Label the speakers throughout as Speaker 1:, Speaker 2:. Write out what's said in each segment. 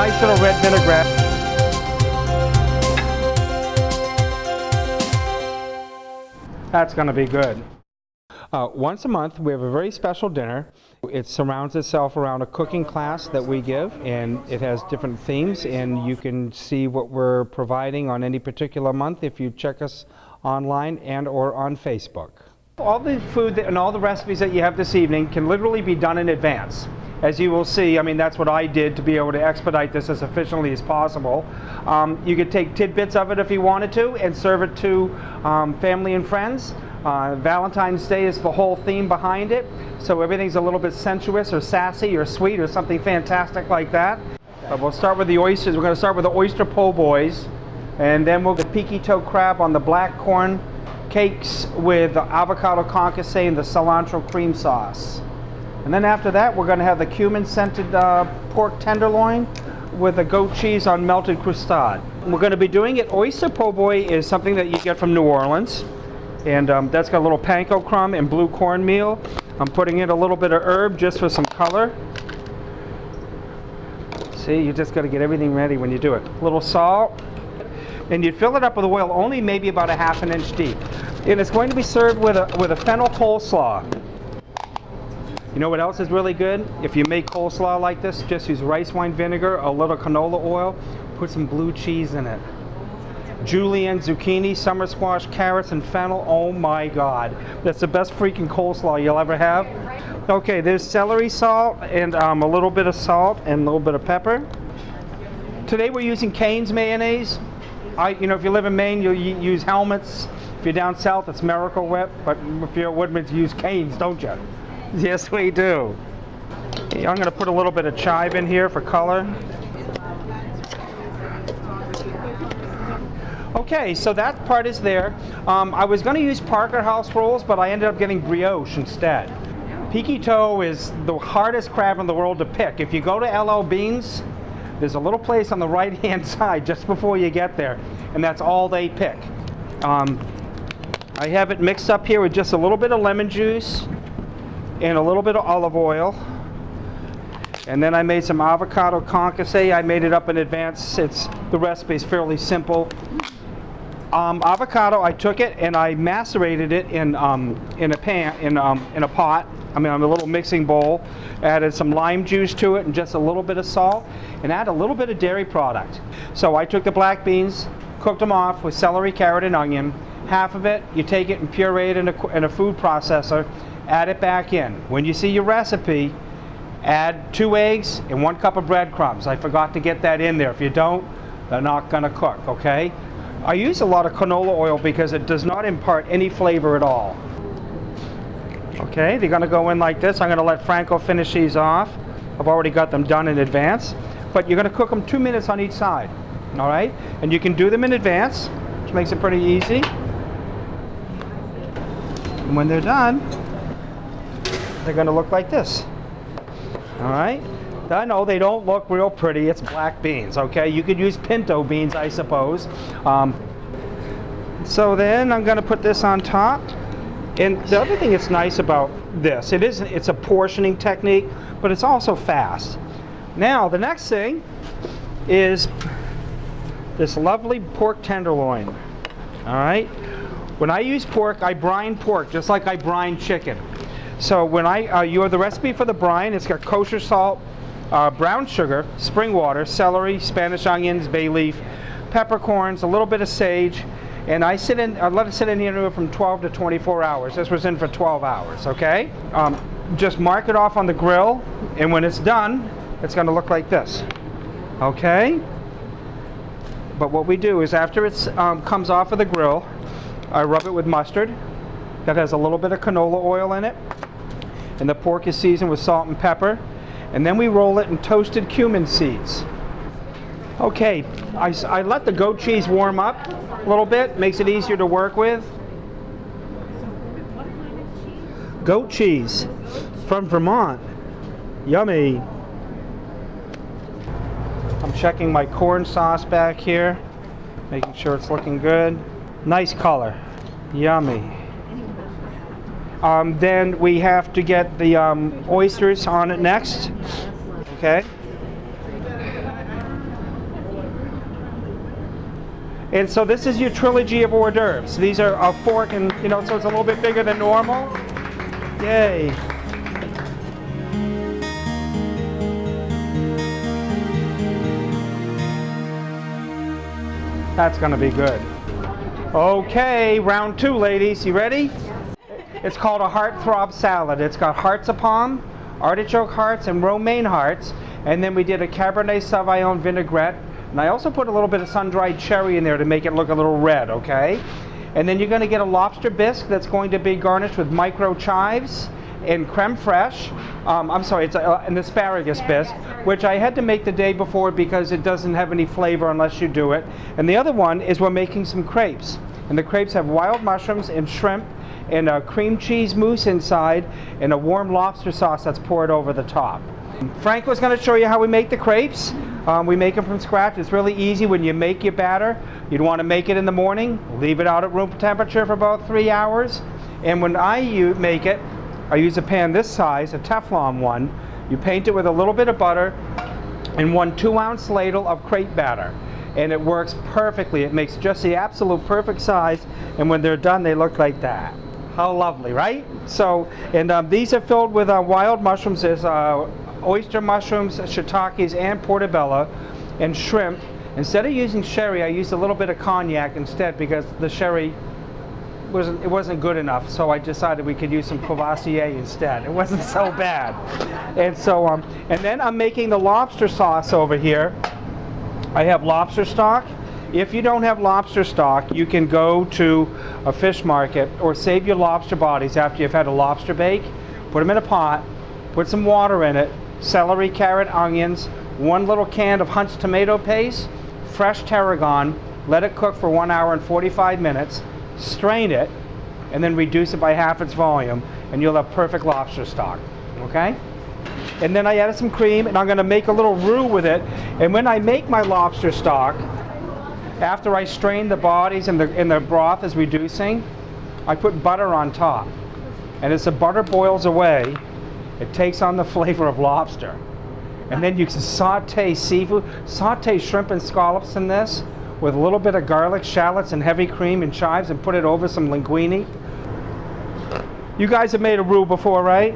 Speaker 1: nice little red vinaigrette. That's going to be good. Once a month, we have a very special dinner. It surrounds itself around a cooking class that we give, and it has different themes, and you can see what we're providing on any particular month if you check us online and or on Facebook. All the food and all the recipes that you have this evening can literally be done in advance. As you will see, I mean, that's what I did to be able to expedite this as efficiently as possible. You could take tidbits of it if you wanted to and serve it to family and friends. Valentine's Day is the whole theme behind it, so everything's a little bit sensuous or sassy or sweet or something fantastic like that. But we'll start with the oysters. We're going to start with the oyster po' boys, and then we'll get Peeke Toe Crab on the black corn cakes with the avocado concassé and the cilantro cream sauce. And then after that, we're going to have the cumin scented pork tenderloin with the goat cheese on melted croustade. We're going to be doing it. Oyster po' boy is something that you get from New Orleans. And that's got a little panko crumb and blue cornmeal. I'm putting in a little bit of herb just for some color. See, you just got to get everything ready when you do it. A little salt. And you fill it up with oil only maybe about a ½ inch deep. And it's going to be served with a fennel coleslaw. You know what else is really good? If you make coleslaw like this, just use rice wine vinegar, a little canola oil, put some blue cheese in it. Julienne, zucchini, summer squash, carrots, and fennel. Oh my God. That's the best freaking coleslaw you'll ever have. Okay, there's celery salt and a little bit of salt and a little bit of pepper. Today we're using Cane's mayonnaise. You know, if you live in Maine, you'll use Helmets. If you're down south, it's Miracle Whip. But if you're at Woodman's, you use Cane's, don't you? Yes, we do. Okay, I'm going to put a little bit of chive in here for color. Okay, so that part is there. I was going to use Parker House rolls, but I ended up getting brioche instead. Peeke toe is the hardest crab in the world to pick. If you go to LL Beans, there's a little place on the right-hand side just before you get there, and that's all they pick. I have it mixed up here with just a little bit of lemon juice and a little bit of olive oil. And then I made some avocado concassé. I made it up in advance. The recipe is fairly simple. Avocado, I took it and I macerated it in a pan, in a pot. I mean, on a little mixing bowl. Added some lime juice to it and just a little bit of salt, and add a little bit of dairy product. So I took the black beans, cooked them off with celery, carrot, and onion. Half of it, you take it and puree it in a food processor. Add it back in. When you see your recipe, add 2 eggs and 1 cup of breadcrumbs. I forgot to get that in there. If you don't, they're not going to cook, okay? I use a lot of canola oil because it does not impart any flavor at all. Okay, they're going to go in like this. I'm going to let Franco finish these off. I've already got them done in advance. But you're going to cook them 2 minutes on each side, all right? And you can do them in advance, which makes it pretty easy. And when they're done, they're going to look like this. All right? I know they don't look real pretty. It's black beans, okay? You could use pinto beans, I suppose. So then I'm going to put this on top. And the other thing that's nice about this, it's a portioning technique, but it's also fast. Now, the next thing is this lovely pork tenderloin. All right? When I use pork, I brine pork just like I brine chicken. So when you have the recipe for the brine, it's got kosher salt, brown sugar, spring water, celery, Spanish onions, bay leaf, peppercorns, a little bit of sage, and I let it sit in here from 12 to 24 hours. This was in for 12 hours, okay? Just mark it off on the grill, and when it's done, it's going to look like this, okay? But what we do is after it comes off of the grill, I rub it with mustard. That has a little bit of canola oil in it. And the pork is seasoned with salt and pepper. And then we roll it in toasted cumin seeds. Okay, I let the goat cheese warm up a little bit. Makes it easier to work with. Goat cheese from Vermont. Yummy. I'm checking my corn sauce back here. Making sure it's looking good. Nice color. Yummy. Then we have to get the oysters on it next. Okay. And so this is your trilogy of hors d'oeuvres. These are a fork and, you know, so it's a little bit bigger than normal. Yay. That's gonna be good. Okay, round 2, ladies. You ready? It's called a heart throb salad. It's got hearts of palm, artichoke hearts, and romaine hearts. And then we did a Cabernet Sauvignon vinaigrette. And I also put a little bit of sun-dried cherry in there to make it look a little red, okay? And then you're going to get a lobster bisque that's going to be garnished with micro chives and creme fraiche. I'm sorry, it's an asparagus bisque, which I had to make the day before because it doesn't have any flavor unless you do it. And the other one is we're making some crepes. And the crepes have wild mushrooms and shrimp and a cream cheese mousse inside and a warm lobster sauce that's poured over the top. Frank was going to show you how we make the crepes. We make them from scratch. It's really easy. When you make your batter, you'd want to make it in the morning, leave it out at room temperature for about 3 hours. And when I make it, I use a pan this size, a Teflon one. You paint it with a little bit of butter and 1 2-ounce ladle of crepe batter. And it works perfectly. It makes just the absolute perfect size. And when they're done, they look like that. How lovely, right? So, and these are filled with wild mushrooms. There's oyster mushrooms, shiitakes, and portobello, and shrimp. Instead of using sherry, I used a little bit of cognac instead because the sherry wasn't good enough. So I decided we could use some Courvoisier instead. It wasn't so bad. And so, and then I'm making the lobster sauce over here. I have lobster stock. If you don't have lobster stock, you can go to a fish market or save your lobster bodies after you've had a lobster bake. Put them in a pot, put some water in it, celery, carrot, onions, 1 little can of Hunt's tomato paste, fresh tarragon, let it cook for 1 hour and 45 minutes, strain it, and then reduce it by half its volume, and you'll have perfect lobster stock, okay? And then I added some cream, and I'm gonna make a little roux with it, and when I make my lobster stock, after I strain the bodies and the broth is reducing, I put butter on top. And as the butter boils away, it takes on the flavor of lobster. And then you can saute seafood, saute shrimp and scallops in this with a little bit of garlic, shallots, and heavy cream and chives and put it over some linguine. You guys have made a roux before, right?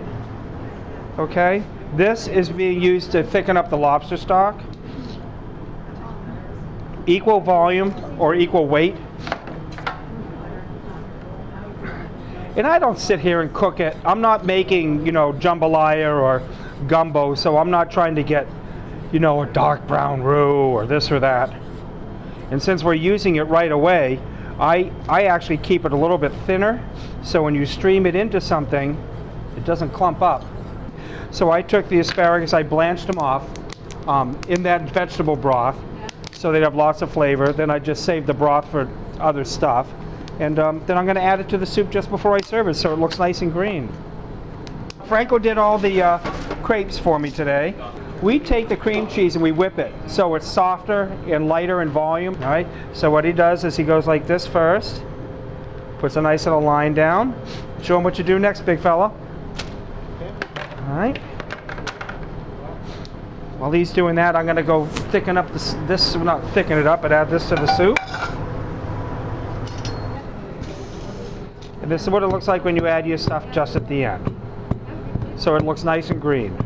Speaker 1: Okay. This is being used to thicken up the lobster stock. Equal volume or equal weight. And I don't sit here and cook it. I'm not making, you know, jambalaya or gumbo, so I'm not trying to get, you know, a dark brown roux or this or that. And since we're using it right away, I actually keep it a little bit thinner, so when you stream it into something, it doesn't clump up. So I took the asparagus, I blanched them off in that vegetable broth, so they'd have lots of flavor. Then I just saved the broth for other stuff. And then I'm going to add it to the soup just before I serve it so it looks nice and green. Franco did all the crepes for me today. We take the cream cheese and we whip it so it's softer and lighter in volume. All right. So what he does is he goes like this first, puts a nice little line down. Show him what you do next, big fella. All right. While he's doing that, I'm going to go thicken up this, not thicken it up, but add this to the soup. And this is what it looks like when you add your stuff just at the end. So it looks nice and green.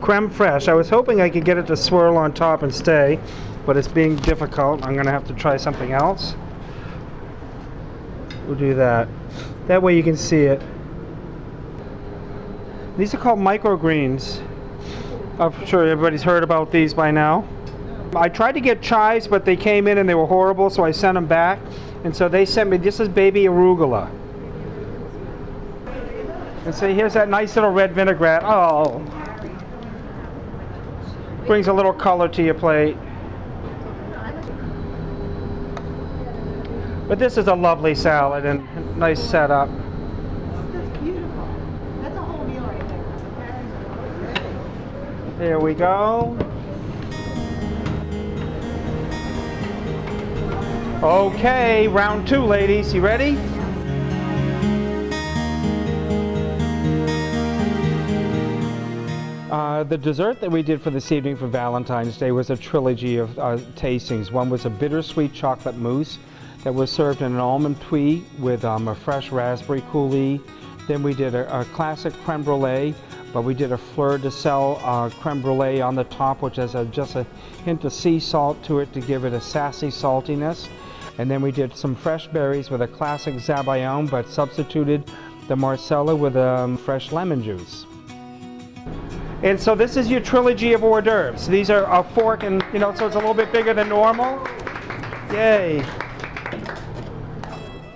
Speaker 1: Crème fraiche. I was hoping I could get it to swirl on top and stay, but it's being difficult. I'm going to have to try something else. We'll do that. That way you can see it. These are called microgreens. I'm sure everybody's heard about these by now. I tried to get chives, but they came in and they were horrible, so I sent them back. And so they sent me, this is baby arugula. And so here's that nice little red vinaigrette. Oh. Brings a little color to your plate. But this is a lovely salad and nice setup.
Speaker 2: That's beautiful. That's a whole meal right there.
Speaker 1: There we go. Okay, round 2, ladies. You ready? The dessert that we did for this evening for Valentine's Day was a trilogy of tastings. One was a bittersweet chocolate mousse that was served in an almond tuile with a fresh raspberry coulis. Then we did a classic creme brulee, but we did a fleur de sel creme brulee on the top, which has just a hint of sea salt to it to give it a sassy saltiness. And then we did some fresh berries with a classic Zabaglione, but substituted the Marcella with fresh lemon juice. And so this is your trilogy of hors d'oeuvres. These are a fork and, so it's a little bit bigger than normal. Yay.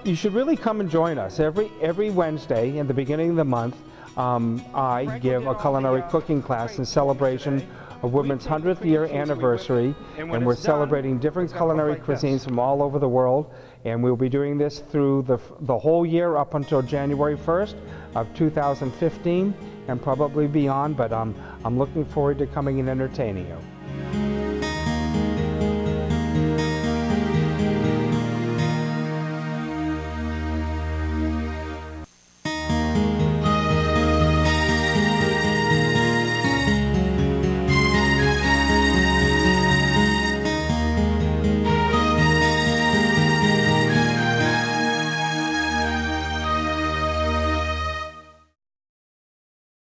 Speaker 1: You should really come and join us. Every Wednesday in the beginning of the month, I give a culinary cooking class in celebration of Woodman's 100th year anniversary, and we're celebrating different culinary cuisines from all over the world, and we'll be doing this through the whole year up until January 1st of 2015 and probably beyond, but I'm looking forward to coming and entertaining you.